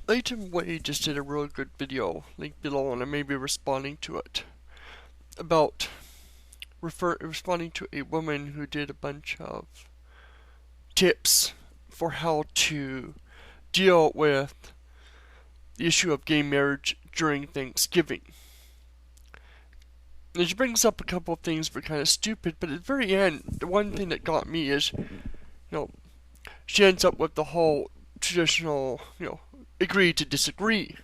Latumway just did a really good video, link below, and I may be responding to it, about responding to a woman who did a bunch of tips for how to deal with the issue of gay marriage during Thanksgiving. And she brings up a couple of things that are kind of stupid, but at the very end, the one thing that got me is, she ends up with the whole traditional, agree to disagree.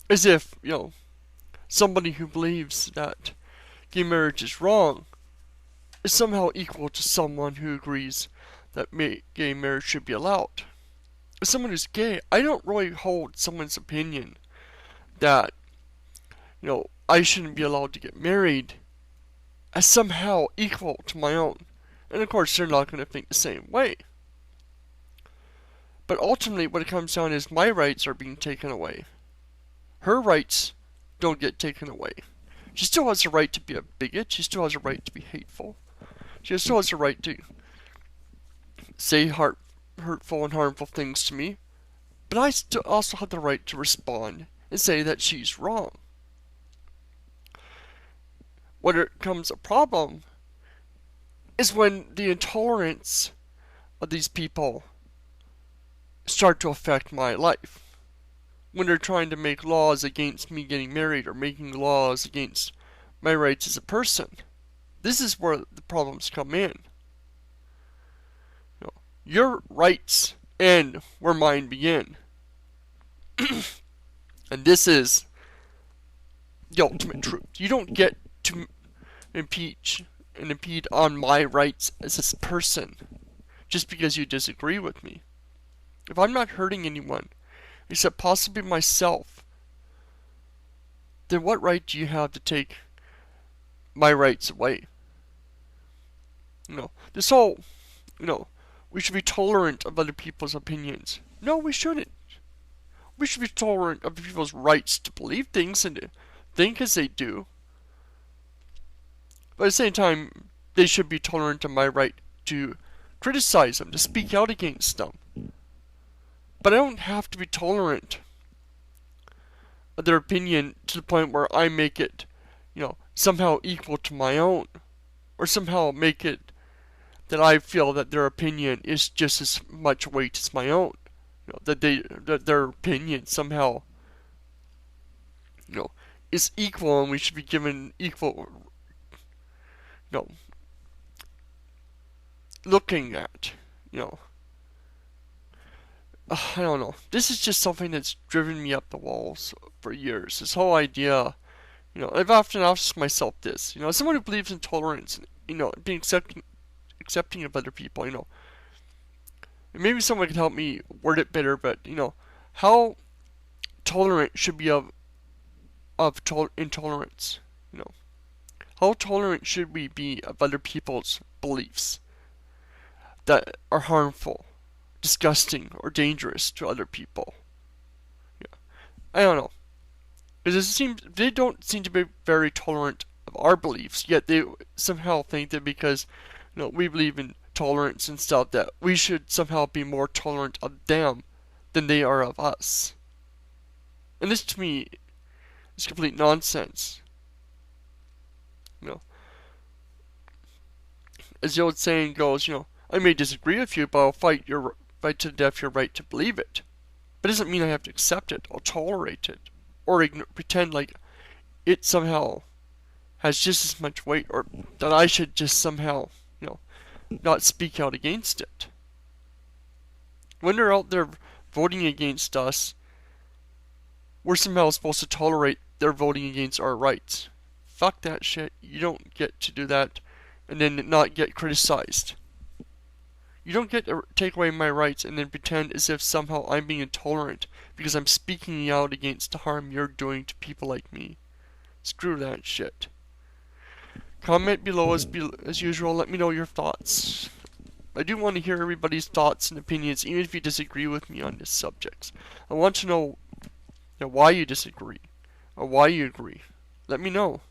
As if, somebody who believes that gay marriage is wrong is somehow equal to someone who agrees that gay marriage should be allowed. As someone who's gay, I don't really hold someone's opinion that, I shouldn't be allowed to get married as somehow equal to my own. And of course, they're not going to think the same way. But ultimately, what it comes down is my rights are being taken away. Her rights don't get taken away. She still has the right to be a bigot. She still has the right to be hateful. She still has the right to say hurtful and harmful things to me. But I still also have the right to respond and say that she's wrong. Where it becomes a problem is when the intolerance of these people start to affect my life. When they're trying to make laws against me getting married or making laws against my rights as a person. This is where the problems come in. Your rights end where mine begin. And this is the ultimate truth. You don't get to impede on my rights as a person just because you disagree with me. If I'm not hurting anyone except possibly myself, then what right do you have to take my rights away? This whole, we should be tolerant of other people's opinions. No, we shouldn't. We should be tolerant of people's rights to believe things and to think as they do. But at the same time, they should be tolerant of my right to criticize them, to speak out against them. But I don't have to be tolerant of their opinion to the point where I make it, somehow equal to my own. Or somehow make it that I feel that their opinion is just as much weight as my own. That their opinion somehow, is equal and we should be given equal, looking at, I don't know. This is just something that's driven me up the walls for years. This whole idea, I've often asked myself this, as someone who believes in tolerance, and, being accepting of other people, and maybe someone can help me word it better, but, how tolerant should be of intolerance, How tolerant should we be of other people's beliefs that are harmful, disgusting, or dangerous to other people? I don't know. Because they don't seem to be very tolerant of our beliefs, yet they somehow think that because, we believe in tolerance and stuff, that we should somehow be more tolerant of them than they are of us. And this, to me, is complete nonsense. As the old saying goes, I may disagree with you, but I'll fight to the death your right to believe it. But it doesn't mean I have to accept it or tolerate it or pretend like it somehow has just as much weight, or that I should just somehow, not speak out against it. When they're out there voting against us, we're somehow supposed to tolerate their voting against our rights. Fuck that shit. You don't get to do that and then not get criticized. You don't get to take away my rights and then pretend as if somehow I'm being intolerant because I'm speaking out against the harm you're doing to people like me. Screw that shit. Comment below as usual. Let me know your thoughts. I do want to hear everybody's thoughts and opinions, even if you disagree with me on this subject. I want to know why you disagree or why you agree. Let me know.